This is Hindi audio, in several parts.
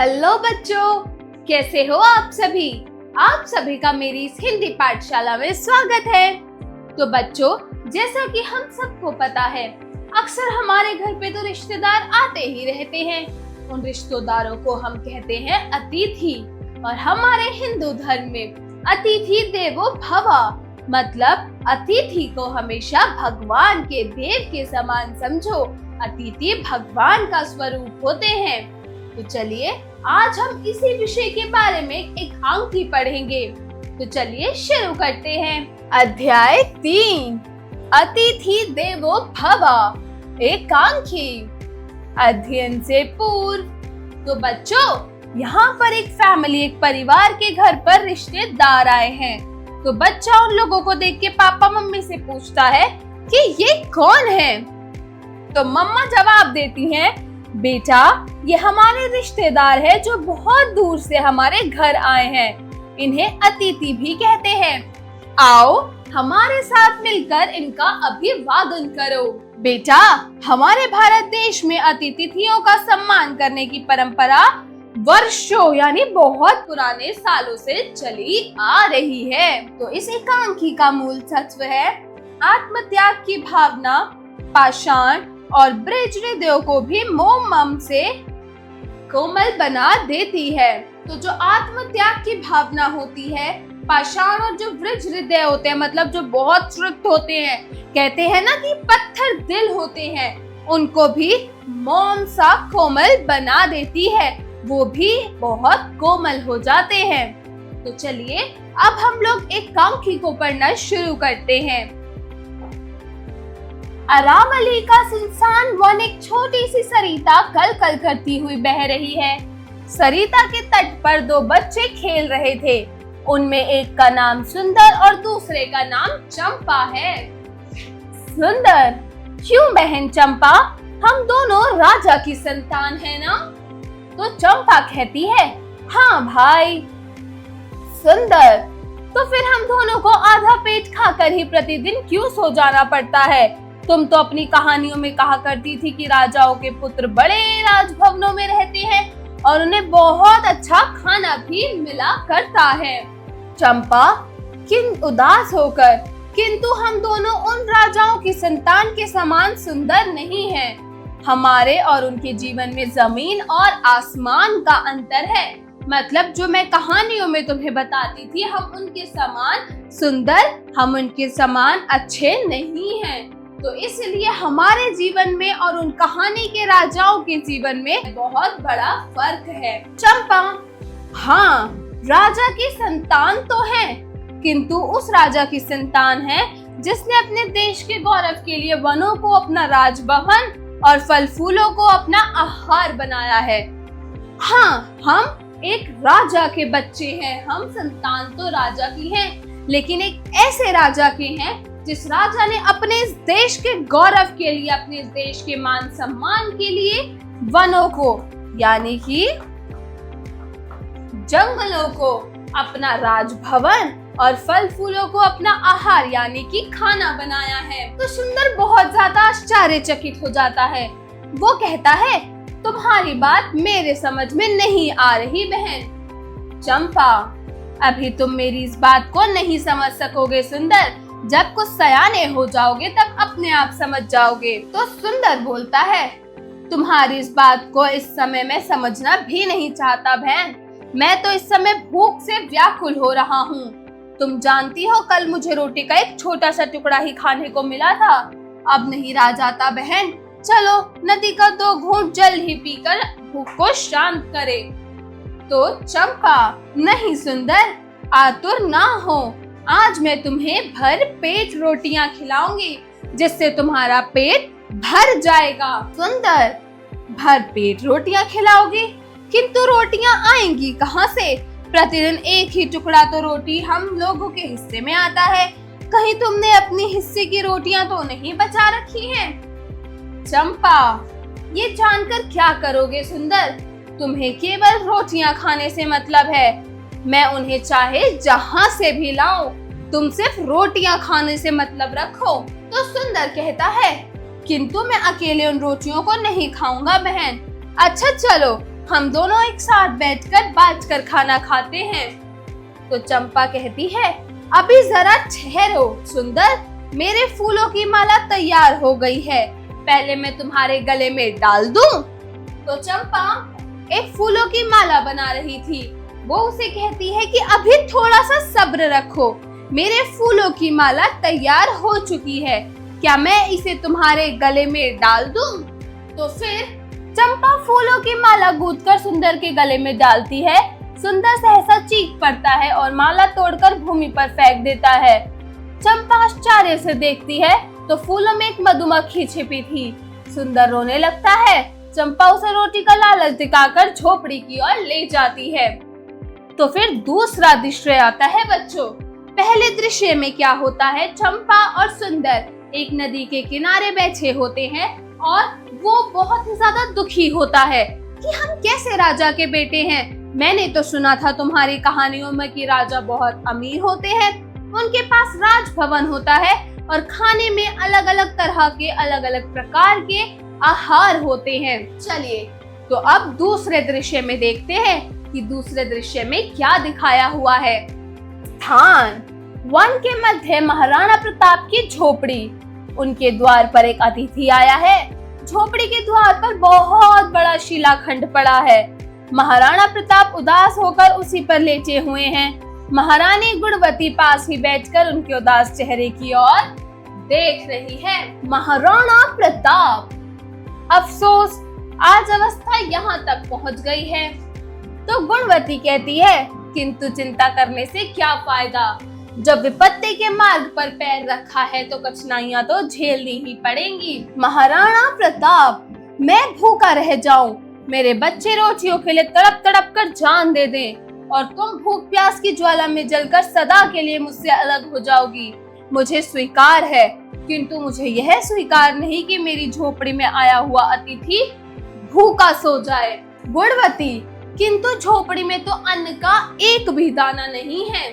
हेलो बच्चों, कैसे हो आप सभी। आप सभी का मेरी इस हिंदी पाठशाला में स्वागत है। तो बच्चों, जैसा कि हम सबको पता है, अक्सर हमारे घर पे तो रिश्तेदार आते ही रहते हैं। उन रिश्तेदारों को हम कहते हैं अतिथि। और हमारे हिंदू धर्म में अतिथि देवो भव, मतलब अतिथि को हमेशा भगवान के देव के समान समझो। अतिथि भगवान का स्वरूप होते हैं। तो चलिए आज हम इसी विषय के बारे में एक अंकी पढ़ेंगे। तो चलिए शुरू करते हैं। अध्याय 3, अतिथि देवो भव, एकांकी। अध्ययन से पूर्व। तो बच्चों, यहाँ पर एक फैमिली, एक परिवार के घर पर रिश्तेदार आए हैं। तो बच्चा उन लोगों को देख के पापा मम्मी से पूछता है कि ये कौन है। तो मम्मा जवाब देती हैं, बेटा ये हमारे रिश्तेदार है जो बहुत दूर से हमारे घर आए हैं। इन्हें अतिथि भी कहते हैं। आओ हमारे साथ मिलकर इनका अभिवादन करो। बेटा, हमारे भारत देश में अतिथियों का सम्मान करने की परंपरा वर्षों यानी बहुत पुराने सालों से चली आ रही है। तो इस एकांकी का मूल तत्व है आत्मत्याग की भावना। पाषाण और ब्रज हृदयों को भी मोम से कोमल बना देती है। तो जो आत्मत्याग की भावना होती है, पाषाण और जो ब्रज हृदय होते हैं, मतलब जो बहुत श्रुत होते हैं, कहते हैं ना कि पत्थर दिल होते हैं, उनको भी मोम सा कोमल बना देती है। वो भी बहुत कोमल हो जाते हैं। तो चलिए अब हम लोग एकांकी को पढ़ना शुरू करते हैं। अरावली का सुनसान वन एक छोटी सी सरिता कल कल करती हुई बह रही है। सरिता के तट पर दो बच्चे खेल रहे थे। उनमें एक का नाम सुंदर और दूसरे का नाम चंपा है। सुंदर, क्यों बहन चंपा, हम दोनों राजा की संतान है ना? तो चंपा कहती है, हाँ भाई। सुंदर, तो फिर हम दोनों को आधा पेट खाकर ही प्रतिदिन क्यों सो जाना पड़ता है? तुम तो अपनी कहानियों में कहा करती थी कि राजाओं के पुत्र बड़े राजभवनों में रहते हैं और उन्हें बहुत अच्छा खाना भी मिला करता है। चंपा उदास होकर, किंतु हम दोनों उन राजाओं की संतान के समान सुंदर नहीं हैं। हमारे और उनके जीवन में जमीन और आसमान का अंतर है। मतलब जो मैं कहानियों में तुम्हें बताती थी, हम उनके समान सुंदर, हम उनके समान अच्छे नहीं हैं। तो इसलिए हमारे जीवन में और उन कहानी के राजाओं के जीवन में बहुत बड़ा फर्क है। चंपा, हाँ राजा की संतान तो है, किंतु उस राजा की संतान है जिसने अपने देश के गौरव के लिए वनों को अपना राजभवन और फल फूलों को अपना आहार बनाया है। हाँ, हम एक राजा के बच्चे हैं। हम संतान तो राजा की हैं, लेकिन एक ऐसे राजा के हैं जिस राजा ने अपने इस देश के गौरव के लिए, अपने इस देश के मान सम्मान के लिए वनों को यानी कि जंगलों को अपना राजभवन और फल फूलों को अपना आहार यानी कि खाना बनाया है। तो सुंदर बहुत ज्यादा आश्चर्यचकित हो जाता है। वो कहता है, तुम्हारी बात मेरे समझ में नहीं आ रही बहन। चंपा, अभी तुम मेरी इस बात को नहीं समझ सकोगे सुंदर। जब कुछ सयाने हो जाओगे तब अपने आप समझ जाओगे। तो सुंदर बोलता है, तुम्हारी इस बात को इस समय मैं समझना भी नहीं चाहता बहन। मैं तो इस समय भूख से व्याकुल हो रहा हूँ। तुम जानती हो कल मुझे रोटी का एक छोटा सा टुकड़ा ही खाने को मिला था। अब नहीं रहा जाता बहन। चलो नदी का 2 घूंट जल ही पीकर भूख को शांत करे। तो चंपा, नहीं सुंदर, आतुर ना हो। आज मैं तुम्हें भर पेट रोटियां खिलाऊंगी जिससे तुम्हारा पेट भर जाएगा। सुंदर, भर पेट रोटियां खिलाओगी, किंतु रोटियां आएंगी कहाँ से? प्रतिदिन एक ही टुकड़ा तो रोटी हम लोगों के हिस्से में आता है। कहीं तुमने अपने हिस्से की रोटियां तो नहीं बचा रखी हैं? चंपा, ये जानकर क्या करोगे सुंदर? तुम्हें केवल रोटियां खाने से मतलब है। मैं उन्हें चाहे जहाँ से भी लाऊं, तुम सिर्फ रोटियां खाने से मतलब रखो। तो सुंदर कहता है, किंतु मैं अकेले उन रोटियों को नहीं खाऊंगा बहन। अच्छा चलो, हम दोनों एक साथ बैठकर बांट कर खाना खाते हैं। तो चंपा कहती है, अभी जरा ठहरो सुंदर, मेरे फूलों की माला तैयार हो गई है, पहले मैं तुम्हारे गले में डाल दूं। तो चंपा एक फूलों की माला बना रही थी। वो उसे कहती है कि अभी थोड़ा सा सब्र रखो, मेरे फूलों की माला तैयार हो चुकी है, क्या मैं इसे तुम्हारे गले में डाल दूं? तो फिर चंपा फूलों की माला गूंथकर सुंदर के गले में डालती है। सुंदर सहसा चीख पड़ता है और माला तोड़कर भूमि पर फेंक देता है। चंपा आश्चर्य से देखती है तो फूलों में एक मधुमक्खी छिपी थी। सुंदर रोने लगता है। चंपा उसे रोटी का लालच दिखाकर झोपड़ी की ओर ले जाती है। तो फिर दूसरा दृश्य आता है बच्चों। पहले दृश्य में क्या होता है, चंपा और सुंदर एक नदी के किनारे बैठे होते हैं और वो बहुत ही ज्यादा दुखी होता है कि हम कैसे राजा के बेटे हैं। मैंने तो सुना था तुम्हारी कहानियों में कि राजा बहुत अमीर होते हैं, उनके पास राजभवन होता है और खाने में अलग अलग तरह के अलग अलग प्रकार के आहार होते हैं। चलिए तो अब दूसरे दृश्य में देखते हैं कि दूसरे दृश्य में क्या दिखाया हुआ है। स्थान वन के मध्य महाराणा प्रताप की झोपड़ी। उनके द्वार पर एक अतिथि आया है। झोपड़ी के द्वार पर बहुत बड़ा शिलाखंड पड़ा है। महाराणा प्रताप उदास होकर उसी पर लेटे हुए हैं। महारानी गुणवती पास ही बैठकर उनके उदास चेहरे की ओर देख रही है। महाराणा प्रताप, अफसोस आज अवस्था यहाँ तक पहुँच गई है। तो गुणवती कहती है, किंतु चिंता करने से क्या फायदा, जब विपत्ति के मार्ग पर पैर रखा है तो कठिनाइयां तो झेलनी ही पड़ेंगी। महाराणा प्रताप, मैं भूखा रह जाऊं, मेरे बच्चे रोटियों के लिए तड़प तड़प कर जान दे दें और तुम भूख प्यास की ज्वाला में जलकर सदा के लिए मुझसे अलग हो जाओगी, मुझे स्वीकार है, किंतु मुझे यह स्वीकार नहीं कि मेरी झोपड़ी में आया हुआ अतिथि भूखा सो जाए। गुणवती, किंतु झोपड़ी में तो अन्न का एक भी दाना नहीं है।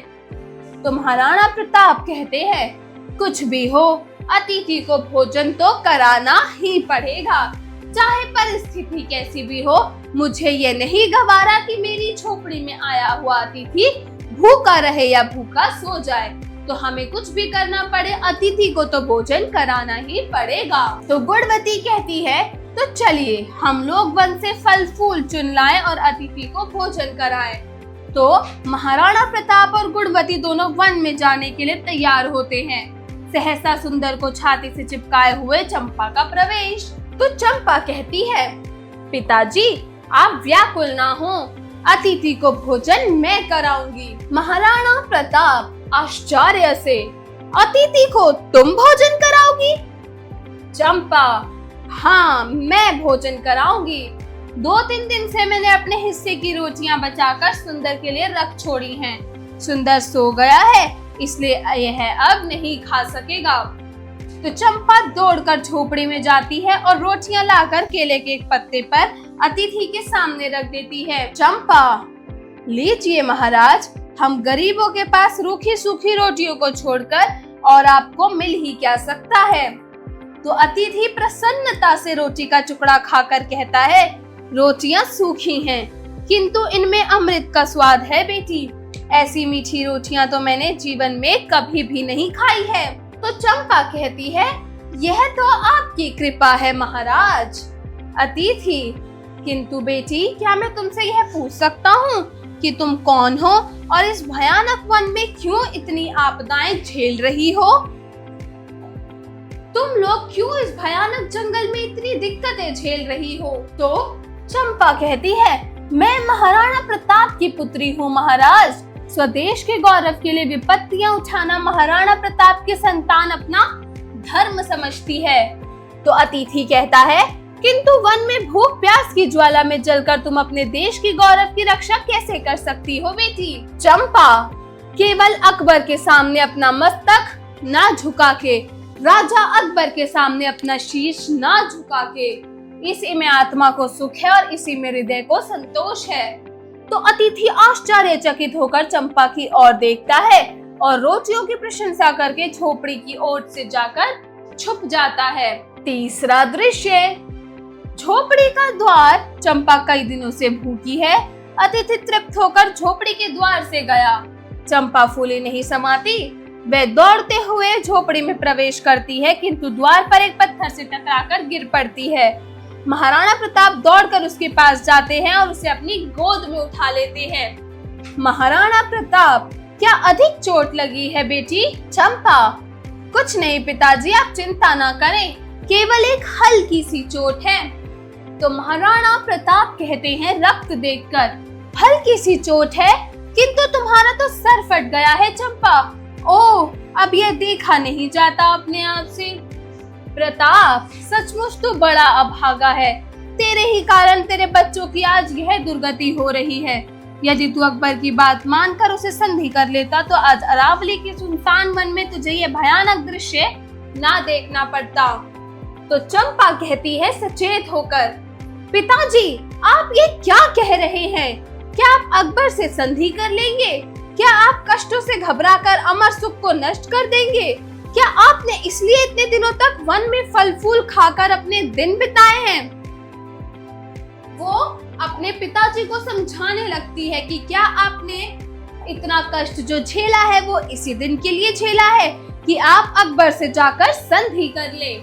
तो महाराणा प्रताप कहते हैं, कुछ भी हो, अतिथि को भोजन तो कराना ही पड़ेगा, चाहे परिस्थिति कैसी भी हो। मुझे ये नहीं गवारा कि मेरी झोपड़ी में आया हुआ अतिथि भूखा रहे या भूखा सो जाए, तो हमें कुछ भी करना पड़े, अतिथि को तो भोजन कराना ही पड़ेगा। तो गुणवती कहती है, तो चलिए हम लोग वन से फल फूल चुन लाएं और अतिथि को भोजन कराएं। तो महाराणा प्रताप और गुणवती दोनों वन में जाने के लिए तैयार होते हैं। सहसा सुंदर को छाती से चिपकाए हुए चंपा का प्रवेश। तो चंपा कहती है, पिताजी आप व्याकुल ना हो, अतिथि को भोजन मैं कराऊंगी। महाराणा प्रताप आश्चर्य से, अतिथि को तुम भोजन कराओगी? चंपा, हाँ मैं भोजन कराऊंगी। 2-3 दिन से मैंने अपने हिस्से की रोटियां बचाकर सुंदर के लिए रख छोड़ी हैं। सुंदर सो गया है इसलिए यह अब नहीं खा सकेगा। तो चंपा दौड़कर झोपड़ी में जाती है और रोटियां लाकर केले के एक पत्ते पर अतिथि के सामने रख देती है। चंपा, लीजिए महाराज, हम गरीबों के पास रूखी सूखी रोटियों को छोड़कर और आपको मिल ही क्या सकता है। तो अतिथि प्रसन्नता से रोटी का टुकड़ा खाकर कहता है, रोटियां सूखी हैं, किंतु इनमें अमृत का स्वाद है बेटी। ऐसी मीठी रोटियां तो मैंने जीवन में कभी भी नहीं खाई है। तो चंपा कहती है, यह तो आपकी कृपा है महाराज। अतिथि, किंतु बेटी क्या मैं तुमसे यह पूछ सकता हूँ कि तुम कौन हो और इस भयानक वन में क्यों इतनी आपदाएं झेल रही हो? तुम लोग क्यों इस भयानक जंगल में इतनी दिक्कतें झेल रही हो? तो चंपा कहती है, मैं महाराणा प्रताप की पुत्री हूँ महाराज। स्वदेश के गौरव के लिए विपत्तियां उठाना महाराणा प्रताप के संतान अपना धर्म समझती है। तो अतिथि कहता है, किंतु वन में भूख प्यास की ज्वाला में जलकर तुम अपने देश की गौरव की रक्षा कैसे कर सकती हो बेटी? चंपा, केवल अकबर के सामने अपना मस्तक ना झुका के, राजा अकबर के सामने अपना शीश ना झुका के, इसी में आत्मा को सुख है और इसी में हृदय को संतोष है। तो अतिथि आश्चर्यचकित होकर चंपा की ओर देखता है और रोटियों की प्रशंसा करके झोपड़ी की ओर से जाकर छुप जाता है। तीसरा दृश्य, झोपड़ी का द्वार। चंपा कई दिनों से भूखी है। अतिथि तृप्त होकर झोपड़ी के द्वार से गया। चंपा फूली नहीं समाती, वह दौड़ते हुए झोपड़ी में प्रवेश करती है, किंतु द्वार पर एक पत्थर से टकराकर गिर पड़ती है। महाराणा प्रताप दौड़कर उसके पास जाते हैं और उसे अपनी गोद में उठा लेते हैं। महाराणा प्रताप, क्या अधिक चोट लगी है बेटी? चंपा, कुछ नहीं पिताजी, आप चिंता ना करें, केवल एक हल्की सी चोट है। तो महाराणा प्रताप कहते हैं रक्त देखकर, हल्की सी चोट है, किंतु तुम्हारा तो सर फट गया है चंपा। ओह, अब यह देखा नहीं जाता अपने आप से। प्रताप, सचमुच तो बड़ा अभागा है। तेरे ही कारण तेरे बच्चों की आज यह दुर्गति हो रही है। यदि तू अकबर की बात मानकर उसे संधि कर लेता तो आज अरावली के सुनसान वन में तुझे यह भयानक दृश्य ना देखना पड़ता। तो चंपा कहती है सचेत होकर, पिताजी आप ये क्या कह रहे हैं? क्या आप अकबर से संधि कर लेंगे? क्या आप कष्टों से घबराकर अमर सुख को नष्ट कर देंगे? क्या आपने इसलिए इतने दिनों तक वन में फल फूल खाकर अपने दिन बिताए हैं? वो अपने पिताजी को समझाने लगती है कि क्या आपने इतना कष्ट जो झेला है वो इसी दिन के लिए झेला है कि आप अकबर से जाकर संधि कर ले।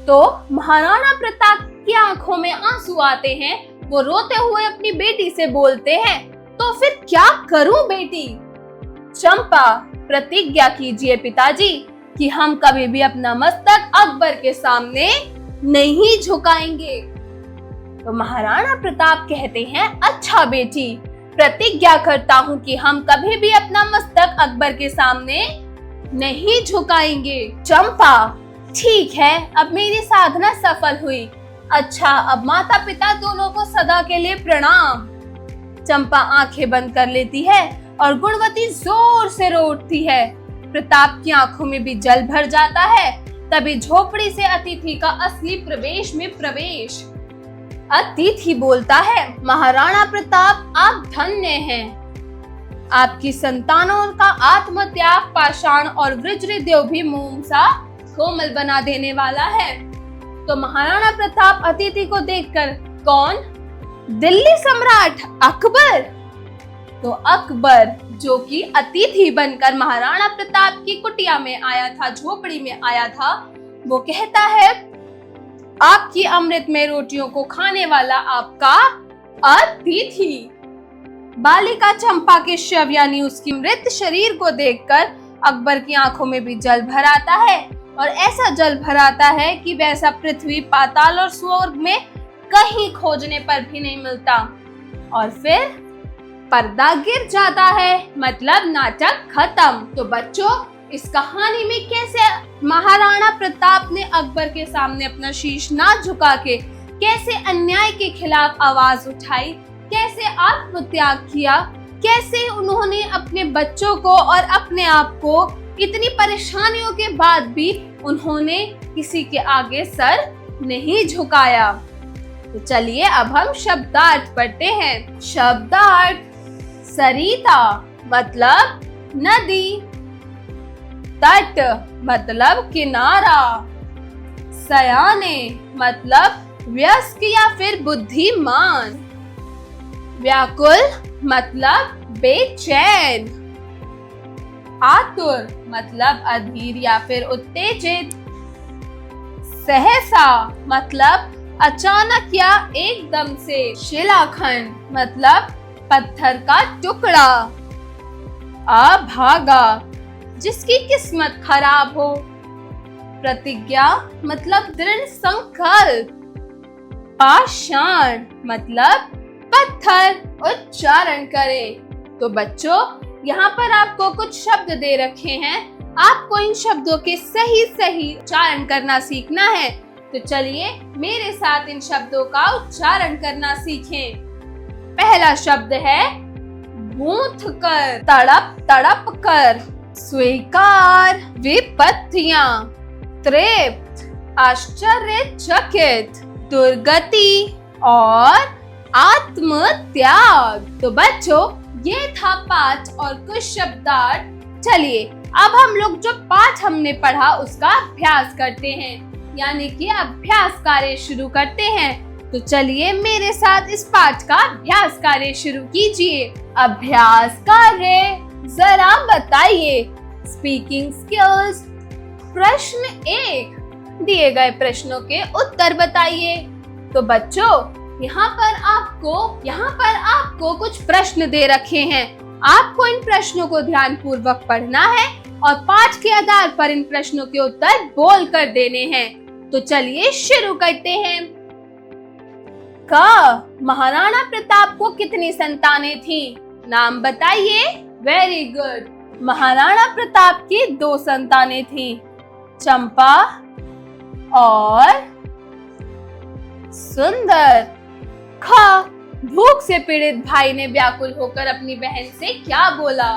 तो महाराणा प्रताप की आंखों में आंसू आते हैं। वो रोते हुए अपनी बेटी से बोलते हैं, तो फिर क्या करूं बेटी? चंपा, प्रतिज्ञा कीजिए पिताजी कि हम कभी भी अपना मस्तक अकबर के सामने नहीं झुकाएंगे। तो महाराणा प्रताप कहते हैं, अच्छा बेटी, प्रतिज्ञा करता हूँ कि हम कभी भी अपना मस्तक अकबर के सामने नहीं झुकाएंगे। चंपा, ठीक है, अब मेरी साधना सफल हुई। अच्छा, अब माता पिता दोनों को सदा के लिए प्रणाम। चंपा आंखें बंद कर लेती है और गुणवती जोर से रो उठती है। प्रताप की आंखों में भी जल भर जाता है। तभी झोपड़ी से अतिथि का असली प्रवेश में प्रवेश। अतिथि बोलता है, महाराणा प्रताप आप धन्य हैं। आपकी संतानों का आत्मत्याग पाषाण और वज्रदेव भी मोम सा कोमल बना देने वाला है। तो महाराणा प्रताप अतिथि को देखकर, कौन? दिल्ली सम्राट अकबर। तो अकबर जो कि अतिथि बनकर महाराणा प्रताप की कुटिया में आया था, झोपड़ी में आया था, वो कहता है, आपकी अमृत में रोटियों को खाने वाला आपका अतिथि। बालिका चंपा के शव यानी उसकी मृत शरीर को देखकर अकबर की आंखों में भी जल भर आता है और ऐसा जल भर आता है कि वैसा पृथ्वी, पाताल और स्वर्ग में कहीं खोजने पर भी नहीं मिलता। और फिर पर्दा गिर जाता है, मतलब नाटक खत्म। तो बच्चों, इस कहानी में कैसे महाराणा प्रताप ने अकबर के सामने अपना शीश ना झुका के कैसे अन्याय के खिलाफ आवाज उठाई, कैसे आत्मत्याग किया, कैसे उन्होंने अपने बच्चों को और अपने आप को इतनी परेशानियों के बाद भी उन्होंने किसी के आगे सर नहीं झुकाया। तो चलिए अब हम शब्दार्थ पढ़ते हैं। शब्दार्थ, सरिता मतलब नदी, तट मतलब किनारा, सयाने मतलब वयस्क या फिर बुद्धिमान, व्याकुल मतलब बेचैन, आतुर मतलब अधीर या फिर उत्तेजित, सहसा मतलब अचानक या एकदम से, शिलाखंड मतलब पत्थर का टुकड़ा, अभागा जिसकी किस्मत खराब हो, प्रतिज्ञा मतलब दृढ़ संकल्प, पाषाण मतलब पत्थर। उच्चारण करें। तो बच्चों, यहाँ पर आपको कुछ शब्द दे रखे हैं, आपको इन शब्दों के सही सही उच्चारण करना सीखना है। तो चलिए मेरे साथ इन शब्दों का उच्चारण करना सीखें। पहला शब्द है गूंथ कर, तड़प तड़प कर, स्वीकार, विपत्तियां, तृप्त, आश्चर्यचकित, दुर्गति और आत्म त्याग। तो बच्चों, ये था पाठ और कुछ शब्दार्थ। चलिए अब हम लोग जो पाठ हमने पढ़ा उसका अभ्यास करते हैं। यानी कि अभ्यास कार्य शुरू करते हैं। तो चलिए मेरे साथ इस पाठ का अभ्यास कार्य शुरू कीजिए। अभ्यास कार्य, जरा बताइए। Speaking skills. प्रश्न 1, दिए गए प्रश्नों के उत्तर बताइए। तो बच्चों, यहाँ पर आपको कुछ प्रश्न दे रखे हैं। आपको इन प्रश्नों को ध्यानपूर्वक पढ़ना है और पाठ के आधार पर इन प्रश्नों के उत्तर बोल कर देने हैं। तो चलिए शुरू करते हैं। क, महाराणा प्रताप को कितनी संतानें थी? नाम बताइए। Very good. महाराणा प्रताप की 2 संतानें थी, चंपा और सुंदर। ख, भूख से पीड़ित भाई ने व्याकुल होकर अपनी बहन से क्या बोला?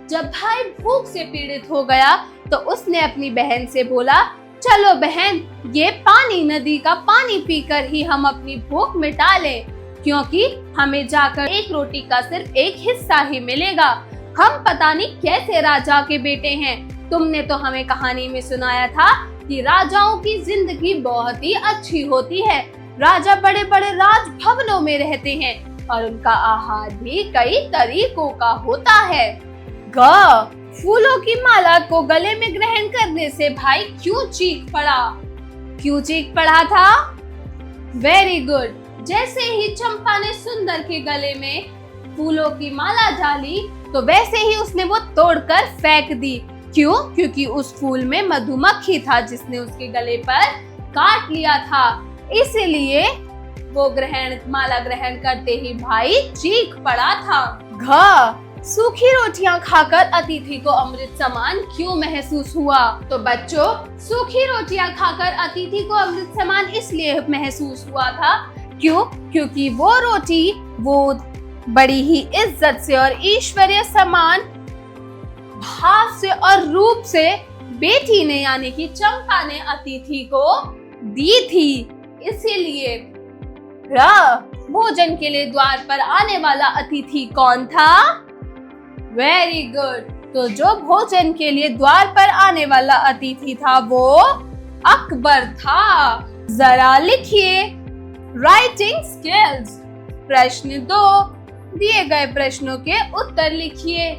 जब भाई भूख से पीड़ित हो गया तो उसने अपनी बहन से बोला, चलो बहन, ये पानी नदी का पानी पीकर ही हम अपनी भूख मिटा लें, क्योंकि हमें जाकर एक रोटी का सिर्फ एक हिस्सा ही मिलेगा। हम पता नहीं कैसे राजा के बेटे हैं। तुमने तो हमें कहानी में सुनाया था कि राजाओं की जिंदगी बहुत ही अच्छी होती है। राजा बड़े बड़े राजभवनों में रहते हैं और उनका आहार भी कई तरीकों का होता है। ग, फूलों की माला को गले में ग्रहण करने से भाई क्यों चीख पड़ा? क्यों चीख पड़ा था? Very good. जैसे ही चंपा ने सुंदर के गले में फूलों की माला डाली तो वैसे ही उसने वो तोड़कर फेंक दी। क्यों? क्योंकि उस फूल में मधुमक्खी था जिसने उसके गले पर काट लिया था। इसीलिए वो माला ग्रहण करते ही भाई चीख पड़ा था। घ, सूखी रोटियां खाकर अतिथि को अमृत समान क्यों महसूस हुआ? तो बच्चों, सूखी रोटियां खाकर अतिथि को अमृत समान इसलिए महसूस हुआ था। क्यों? क्योंकि वो रोटी वो बड़ी ही इज्जत से और ईश्वरीय समान भाव से और रूप से बेटी ने यानी कि चंपा ने अतिथि को दी थी। इसीलिए र, भोजन के लिए द्वार पर आने वाला अतिथि कौन था? Very good. तो जो भोजन के लिए द्वार पर आने वाला अतिथि था वो अकबर था। जरा लिखिए। Writing skills. प्रश्न 2, दिए गए प्रश्नों के उत्तर लिखिए।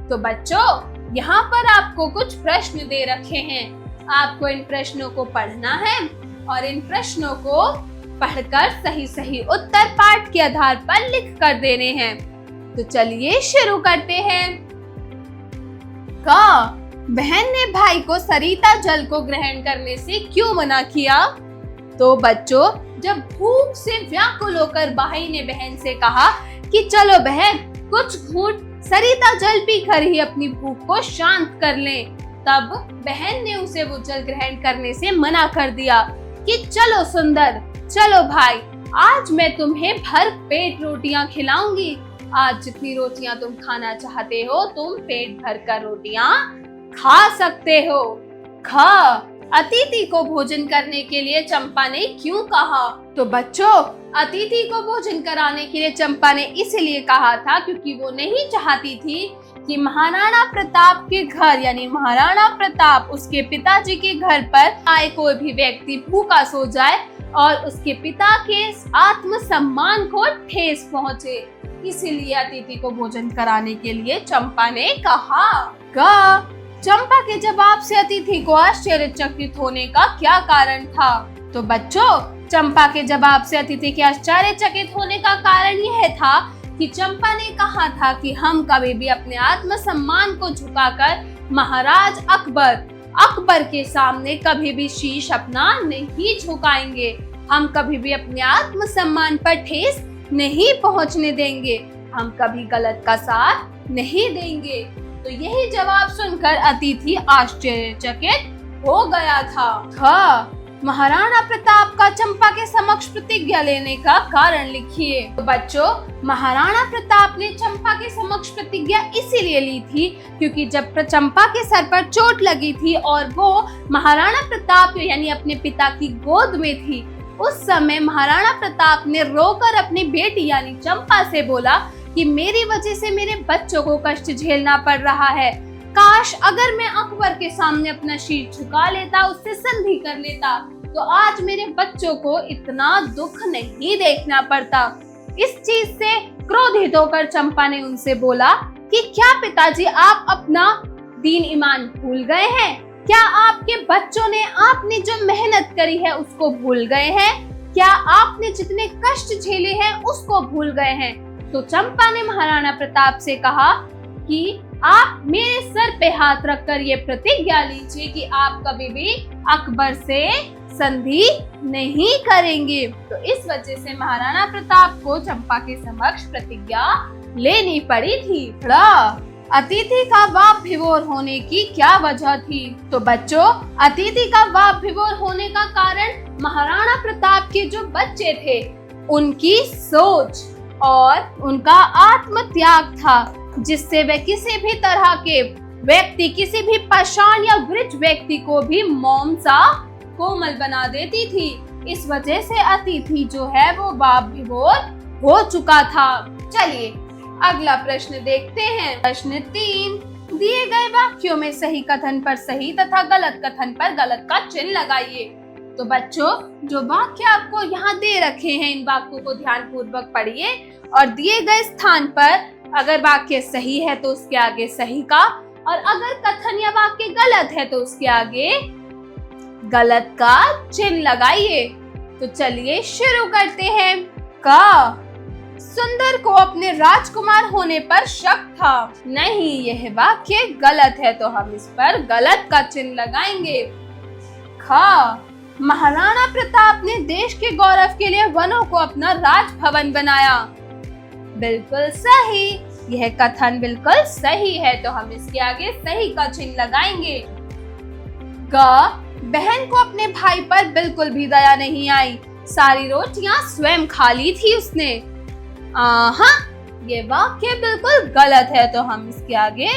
तो बच्चों, यहाँ पर आपको कुछ प्रश्न दे रखे हैं। आपको इन प्रश्नों को पढ़ना है और इन प्रश्नों को पढ़कर सही उत्तर पाठ के आधार पर लिख कर देने हैं। तो चलिए शुरू करते हैं। क, बहन ने भाई को सरिता जल को ग्रहण करने से क्यों मना किया? तो बच्चों, जब भूख से व्याकुल होकर भाई ने बहन से कहा कि चलो बहन, कुछ घूंट सरिता जल पीकर ही अपनी भूख को शांत कर लें, तब बहन ने उसे वो जल ग्रहण करने से मना कर दिया कि चलो सुंदर, चलो भाई, आज मैं तुम्हें भर पेट रोटियां खिलाऊंगी। आज जितनी रोटियां तुम खाना चाहते हो तुम पेट भरकर रोटियां खा सकते हो। ख, अतिथि को भोजन करने के लिए चंपा ने क्यों कहा? तो बच्चों, अतिथि को भोजन कराने के लिए चंपा ने इसलिए कहा था क्योंकि वो नहीं चाहती थी कि महाराणा प्रताप के घर यानी महाराणा प्रताप उसके पिताजी के घर पर आए कोई भी व्यक्ति भूखा सो जाए और उसके पिता के आत्मसम्मान को ठेस पहुंचे। इसीलिए अतिथि को भोजन कराने के लिए चंपा ने कहा। ग, चंपा के जवाब से अतिथि को आश्चर्यचकित होने का क्या कारण था? तो बच्चों, चंपा के जवाब से अतिथि के आश्चर्यचकित होने का कारण यह था कि चंपा ने कहा था कि हम कभी भी अपने आत्मसम्मान को झुकाकर महाराज अकबर के सामने कभी भी शीश अपना नहीं झुकाएंगे। हम कभी भी अपने आत्मसम्मान पर ठेस नहीं पहुंचने देंगे। हम कभी गलत का साथ नहीं देंगे। तो यही जवाब सुनकर अतिथि आश्चर्यचकित हो गया था। ख, महाराणा प्रताप का चंपा के समक्ष प्रतिज्ञा लेने का कारण लिखिए। तो बच्चों, महाराणा प्रताप ने चंपा के समक्ष प्रतिज्ञा इसीलिए ली थी क्योंकि जब चंपा के सर पर चोट लगी थी और वो महाराणा प्रताप यानी अपने पिता की गोद में थी, उस समय महाराणा प्रताप ने रोकर अपनी बेटी यानी चंपा से बोला कि मेरी वजह से मेरे बच्चों को कष्ट झेलना पड़ रहा है। काश अगर मैं अकबर के सामने अपना शीश झुका लेता, उससे संधि कर लेता, तो आज मेरे बच्चों को इतना दुख नहीं देखना पड़ता। इस चीज से क्रोधित होकर चंपा ने उनसे बोला कि क्या पिताजी आप अपना दीन ईमान भूल गए हैं? क्या आपके बच्चों ने आपने जो मेहनत करी है उसको भूल गए हैं? क्या आपने जितने कष्ट झेले हैं उसको भूल गए हैं? तो चंपा ने महाराणा प्रताप से कहा कि आप मेरे सर पे हाथ रखकर ये प्रतिज्ञा लीजिए कि आप कभी भी अकबर से संधि नहीं करेंगे। तो इस वजह से महाराणा प्रताप को चंपा के समक्ष प्रतिज्ञा लेनी पड़ी थी। अतिथि का वाप विभोर होने की क्या वजह थी? तो बच्चों, अतिथि का वाप विभोर होने का कारण महाराणा प्रताप के जो बच्चे थे उनकी सोच और उनका आत्म त्याग था, जिससे वे किसी भी तरह के व्यक्ति, किसी भी पाषाण या वृद्ध व्यक्ति को भी मोम सा कोमल बना देती थी। इस वजह से अतिथि जो है वो वाप विभोर हो चुका था। चलिए अगला प्रश्न देखते हैं। प्रश्न 3, दिए गए वाक्यों में सही कथन पर सही तथा गलत कथन पर गलत का चिन्ह लगाइए। तो बच्चों, जो वाक्य आपको यहाँ दे रखे हैं इन वाक्यों को ध्यान पूर्वक पढ़िए और दिए गए स्थान पर अगर वाक्य सही है तो उसके आगे सही का, और अगर कथन या वाक्य गलत है तो उसके आगे गलत का चिन्ह लगाइए। तो चलिए शुरू करते हैं। का सुंदर को अपने राजकुमार होने पर शक था। नहीं, यह वाक्य गलत है तो हम इस पर गलत का चिन्ह लगाएंगे। खा महाराणा प्रताप ने देश के गौरव के लिए वनों को अपना राजभवन बनाया। बिल्कुल सही, यह कथन बिल्कुल सही है तो हम इसके आगे सही का चिन्ह लगाएंगे। ग बहन को अपने भाई पर बिल्कुल भी दया नहीं आई, सारी रोटियां स्वयं खा ली थी उसने। ये वाक्य बिल्कुल गलत है तो हम इसके आगे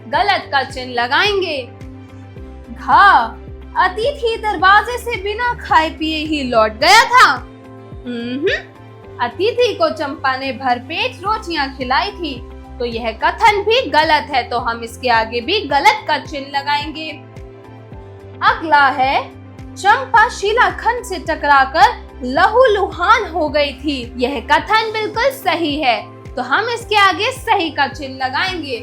गलत का चिन्ह लगाएंगे। घा अतिथि दरवाजे से बिना खाए पिए ही लौट गया था। अतिथि को चंपा ने भरपेट रोटियां खिलाई थी तो यह कथन भी गलत है तो हम इसके आगे भी गलत का चिन्ह लगाएंगे। अगला है, चंपा शिलाखंड से टकराकर लहूलुहान हो गई थी। यह कथन बिल्कुल सही है तो हम इसके आगे सही का चिन्ह लगाएंगे।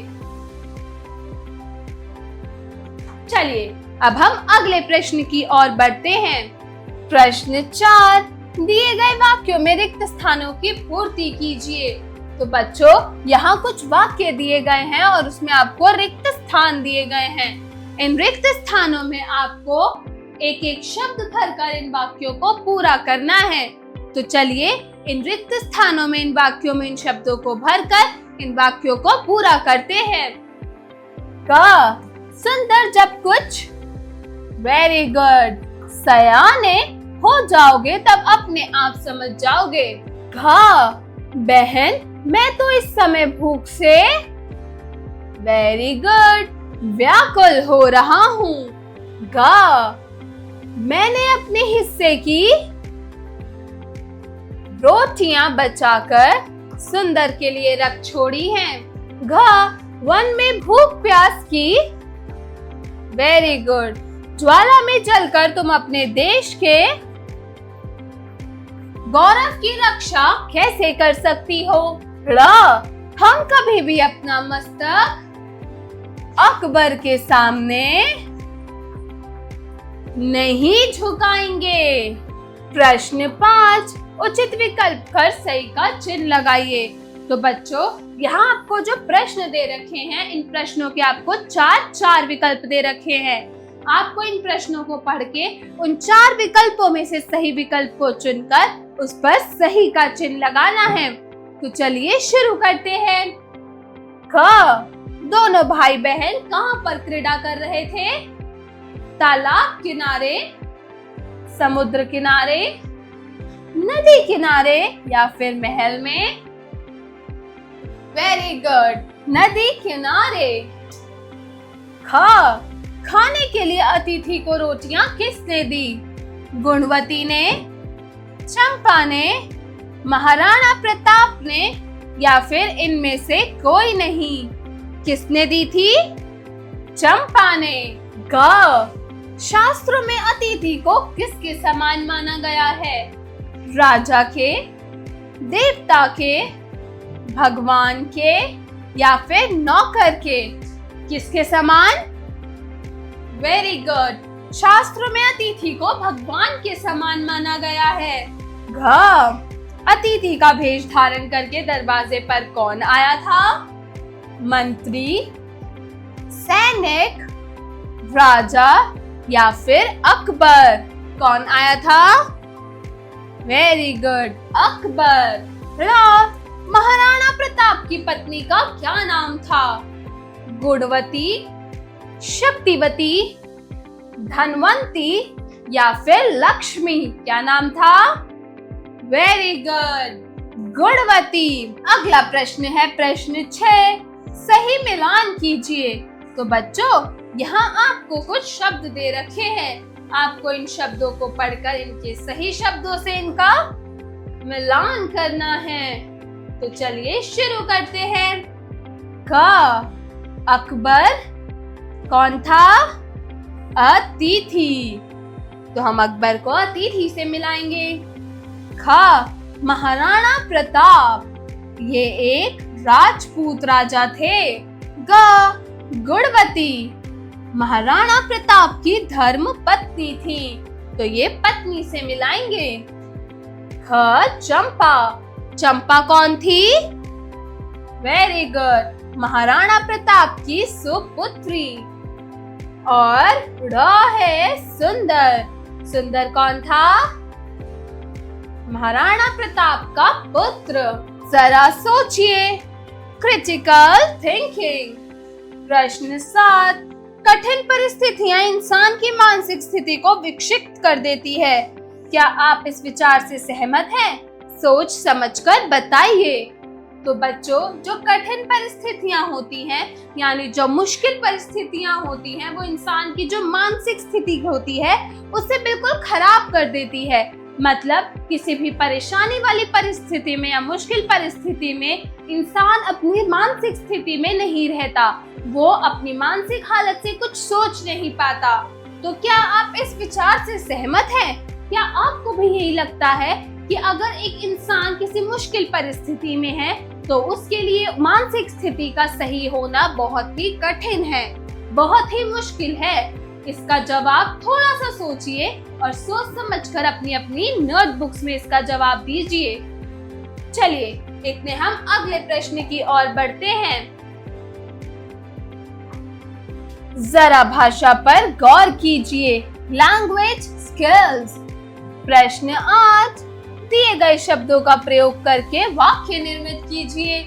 चलिए अब हम अगले प्रश्न की ओर बढ़ते हैं। प्रश्न 4, दिए गए वाक्यों में रिक्त स्थानों की पूर्ति कीजिए। तो बच्चों, यहाँ कुछ वाक्य दिए गए हैं और उसमें आपको रिक्त स्थान दिए गए हैं। इन रिक्त स्थानों में आपको एक एक शब्द भरकर इन वाक्यों को पूरा करना है। तो चलिए इन रिक्त स्थानों में इन वाक्यों में इन शब्दों को भरकर इन वाक्यों को पूरा करते हैं। क सुंदर जब कुछ, वेरी गुड, सयाने हो जाओगे तब अपने आप समझ जाओगे। घा बहन मैं तो इस समय भूख से, वेरी गुड, व्याकुल हो रहा हूँ। गा मैंने अपने हिस्से की रोटियां बचाकर सुंदर के लिए रख छोड़ी हैं। घा वन में भूख प्यास की, वेरी गुड, ज्वाला में जलकर तुम अपने देश के गौरव की रक्षा कैसे कर सकती हो? हम कभी भी अपना मस्तक अकबर के सामने नहीं झुकाएंगे। प्रश्न 5, उचित विकल्प कर सही का चिन्ह लगाइए। तो बच्चों, यहाँ आपको जो प्रश्न दे रखे हैं इन प्रश्नों के आपको 4 विकल्प दे रखे हैं। आपको इन प्रश्नों को पढ़ के उन 4 विकल्पों में से सही विकल्प को चुनकर उस पर सही का चिन्ह लगाना है। तो चलिए शुरू करते हैं। क दोनों भाई बहन कहाँ पर क्रीड़ा कर रहे थे? तालाब किनारे, समुद्र किनारे, नदी किनारे या फिर महल में? वेरी गुड, नदी किनारे। खाने के लिए अतिथि को रोटियां किसने दी? गुणवती ने, चंपा ने, महाराणा प्रताप ने या फिर इनमें से कोई नहीं? किसने दी थी? चंपा ने। शास्त्रों में अतिथि को किसके समान माना गया है? राजा के, देवता के, भगवान के या फिर नौकर के? किसके समान? Very good. शास्त्रों में अतिथि को भगवान के समान माना गया है। घ, अतिथि का भेष धारण करके दरवाजे पर कौन आया था? मंत्री, सैनिक, राजा या फिर अकबर? कौन आया था? Very good, Akbar. महाराणा प्रताप की पत्नी का क्या नाम था? गुणवती, शक्तिवती, धनवंती या फिर लक्ष्मी? क्या नाम था? Very good, Gunvati. अगला प्रश्न है प्रश्न 6। सही मिलान कीजिए। तो बच्चों, यहाँ आपको कुछ शब्द दे रखे हैं। आपको इन शब्दों को पढ़कर इनके सही शब्दों से इनका मिलान करना है। तो चलिए शुरू करते हैं। क, अकबर कौन था? अतिथि। तो हम अकबर को अतिथि से मिलाएंगे। ख, महाराणा प्रताप, ये एक राजपूत राजा थे। ग, गुणवती, महाराणा प्रताप की धर्म पत्नी थी, तो ये पत्नी से मिलाएंगे। ख, चंपा, चंपा कौन थी? वेरी गुड, महाराणा प्रताप की सुपुत्री। और ड़ है सुंदर, सुंदर कौन था? महाराणा प्रताप का पुत्र। जरा सोचिए, क्रिटिकल थिंकिंग। प्रश्न 7। कठिन परिस्थितियां इंसान की मानसिक स्थिति को विक्षिप्त कर देती है। क्या आप इस विचार से सहमत हैं? सोच समझकर बताइए। तो बच्चों, जो कठिन परिस्थितियां होती हैं, यानी जो मुश्किल परिस्थितियां होती हैं, वो इंसान की जो मानसिक स्थिति होती है उसे बिल्कुल खराब कर देती है। मतलब किसी भी परेशानी वाली परिस्थिति में या मुश्किल परिस्थिति में इंसान अपनी मानसिक स्थिति में नहीं रहता, वो अपनी मानसिक हालत से कुछ सोच नहीं पाता। तो क्या आप इस विचार से सहमत हैं? क्या आपको भी यही लगता है कि अगर एक इंसान किसी मुश्किल परिस्थिति में है तो उसके लिए मानसिक स्थिति का सही होना बहुत ही कठिन है, बहुत ही मुश्किल है? इसका जवाब थोड़ा सा सोचिए और सोच समझकर अपनी अपनी नोटबुक्स में इसका जवाब दीजिए। चलिए, इतने हम अगले प्रश्न की ओर बढ़ते हैं। जरा भाषा पर गौर कीजिए। Language skills. प्रश्न 8। दिए गए शब्दों का प्रयोग करके वाक्य निर्मित कीजिए।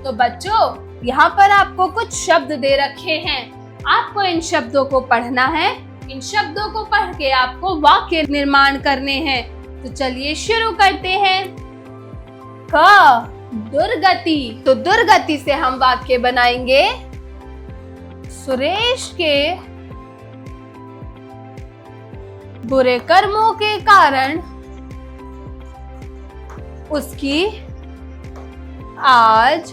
तो बच्चों, यहाँ पर आपको कुछ शब्द दे रखे हैं। आपको इन शब्दों को पढ़ना है। इन शब्दों को पढ़ के आपको वाक्य निर्माण करने हैं। तो चलिए शुरू करते हैं। क, दुर्गति। तो दुर्गति से हम वाक्य बनाएंगे। सुरेश के बुरे कर्मों के कारण उसकी आज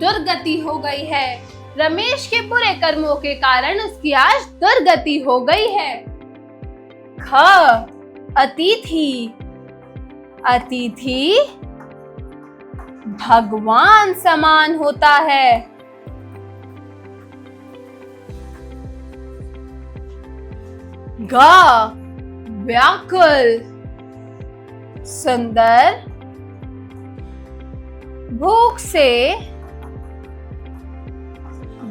दुर्गति हो गई है। रमेश के बुरे कर्मों के कारण उसकी आज दुर्गति हो गई है। ख, अतिथि। अतिथि भगवान समान होता है। ग, व्याकुल। सुंदर भूख से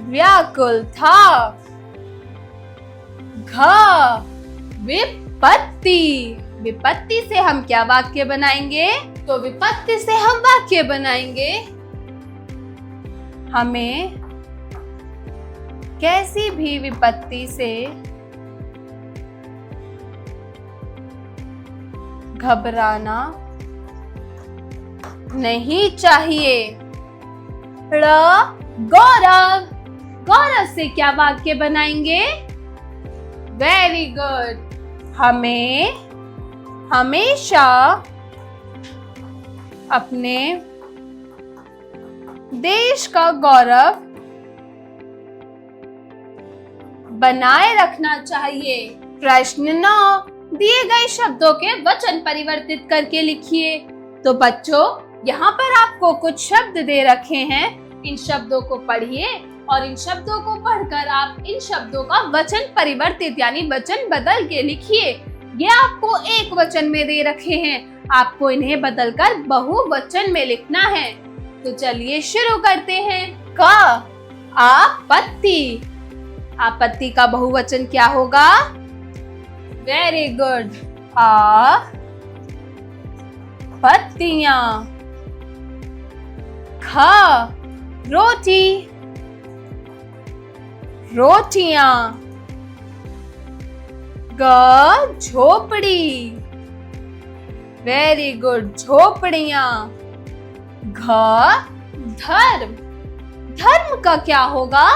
व्याकुल था। घ, विपत्ति। विपत्ति से हम क्या वाक्य बनाएंगे? तो विपत्ति से हम वाक्य बनाएंगे, हमें कैसी भी विपत्ति से घबराना नहीं चाहिए। ड़, गौरव। गौरव से क्या वाक्य बनाएंगे? वेरी गुड, हमें हमेशा अपने देश का गौरव बनाए रखना चाहिए। प्रश्न 9, दिए गए शब्दों के वचन परिवर्तित करके लिखिए। तो बच्चों, यहाँ पर आपको कुछ शब्द दे रखे हैं। इन शब्दों को पढ़िए और इन शब्दों को पढ़कर आप इन शब्दों का वचन परिवर्तित यानी वचन बदल के लिखिए। ये आपको एक वचन में दे रखे हैं, आपको इन्हें बदलकर बहुवचन में लिखना है। तो चलिए शुरू करते हैं। क, आपत्ति। आपत्ति का बहुवचन क्या होगा? वेरी गुड, पत्तियां। ख, रोटी, रोटियां। ग, झोपड़ी, वेरी गुड, झोपड़ियां। घ, धर्म। धर्म का क्या होगा?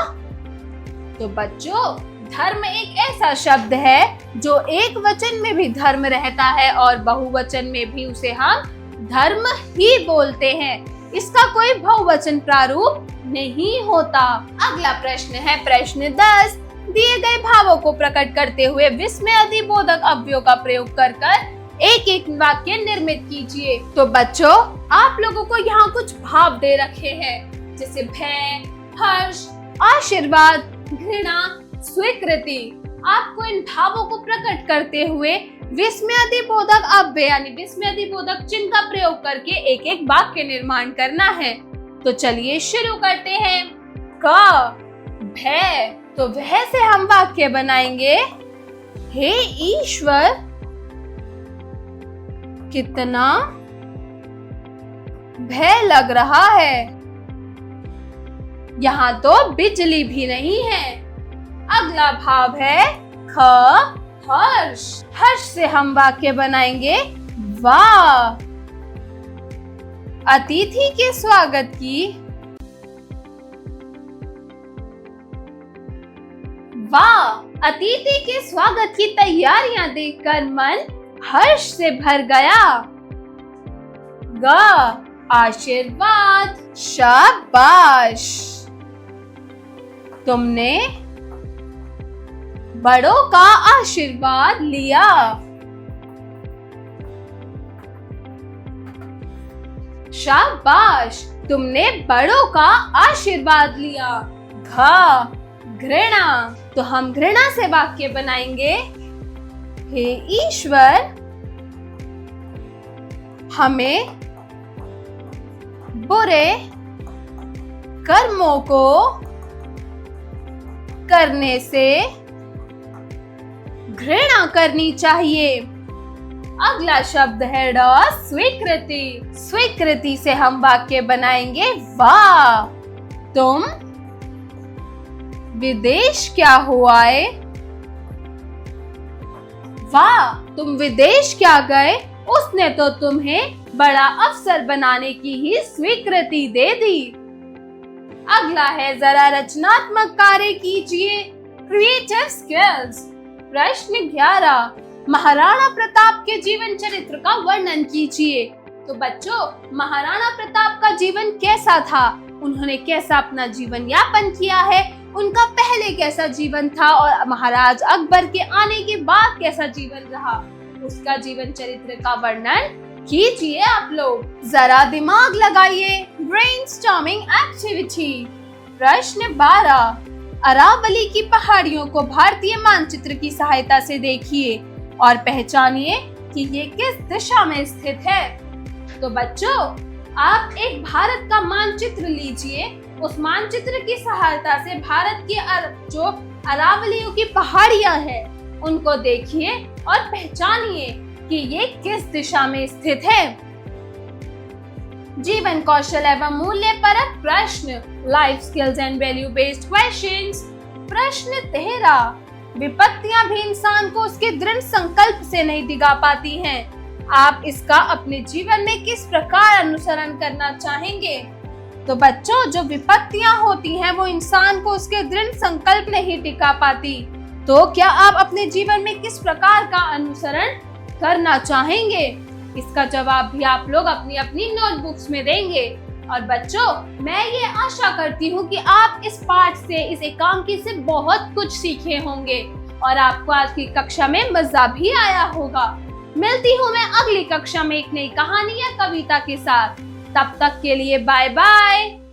तो बच्चों, धर्म एक ऐसा शब्द है जो एक वचन में भी धर्म रहता है और बहुवचन में भी उसे हम धर्म ही बोलते हैं। इसका कोई बहुवचन प्रारूप नहीं होता। अगला प्रश्न है प्रश्न 10, दिए गए भावों को प्रकट करते हुए विस्मयादिबोधक अव्ययों का प्रयोग कर एक एक वाक्य निर्मित कीजिए। तो बच्चों, आप लोगों को यहाँ कुछ भाव दे रखे हैं, जैसे भय, हर्ष, आशीर्वाद, घृणा, स्वीकृति। आपको इन भावों को प्रकट करते हुए विस्मयादिबोधक अव्यय यानी विस्मयादिबोधक चिन्ह का प्रयोग करके एक एक वाक्य निर्माण करना है। तो चलिए शुरू करते हैं। क, भय। तो भय से हम वाक्य बनाएंगे, हे ईश्वर, कितना भय लग रहा है। यहाँ तो बिजली भी नहीं है। अगला भाव है ख, हर्ष। हर्ष से हम वाक्य बनाएंगे, वाह, अतिथि के स्वागत की, वाह, अतिथि के स्वागत की तैयारियां देखकर मन हर्ष से भर गया। ग, आशीर्वाद। शाबाश, तुमने बड़ों का आशीर्वाद लिया। शाबाश, तुमने बड़ों का आशीर्वाद लिया। घ, घृणा। तो हम घृणा से वाक्य बनाएंगे, हे ईश्वर, हमें बुरे कर्मों को करने से घृणा करनी चाहिए। अगला शब्द है ड, स्वीकृति। स्वीकृति से हम वाक्य बनाएंगे, वाह, तुम विदेश क्या हो आए। वाह, तुम विदेश क्या गए, उसने तो तुम्हें बड़ा अफसर बनाने की ही स्वीकृति दे दी। अगला है जरा रचनात्मक कार्य कीजिए, क्रिएटिव स्किल्स। प्रश्न 11, महाराणा प्रताप के जीवन चरित्र का वर्णन कीजिए। तो बच्चों, महाराणा प्रताप का जीवन कैसा था, उन्होंने कैसा अपना जीवन यापन किया है, उनका पहले कैसा जीवन था और महाराज अकबर के आने के बाद कैसा जीवन रहा, उसका जीवन चरित्र का वर्णन कीजिए। आप लोग जरा दिमाग लगाइए, ब्रेनस्टॉर्मिंग एक्टिविटी। प्रश्न 12, अरावली की पहाड़ियों को भारतीय मानचित्र की सहायता से देखिए और पहचानिए कि ये किस दिशा में स्थित है। तो बच्चों, आप एक भारत का मानचित्र लीजिए, उस मानचित्र की सहायता से भारत की जो अरावलियों की पहाड़ियां हैं उनको देखिए और पहचानिए कि ये किस दिशा में स्थित है। जीवन कौशल एवं मूल्य परक प्रश्न, life skills and value based questions. प्रश्न 13, विपत्तियां भी इंसान को उसके दृढ़ संकल्प से नहीं दिगा पाती हैं। आप इसका अपने जीवन में किस प्रकार अनुसरण करना चाहेंगे? तो बच्चों, जो विपत्तियां होती हैं वो इंसान को उसके दृढ़ संकल्प नहीं टिका पाती। तो क्या आप अपने जीवन में किस प्रकार का अनुसरण करना चाहेंगे? इसका जवाब भी आप लोग अपनी अपनी नोटबुक्स में देंगे। और बच्चों, मैं ये आशा करती हूँ कि आप इस पाठ से, इस एकांकी से बहुत कुछ सीखे होंगे और आपको आज की कक्षा में मजा भी आया होगा। मिलती हूँ मैं अगली कक्षा में एक नई कहानी या कविता के साथ। तब तक के लिए बाय बाय।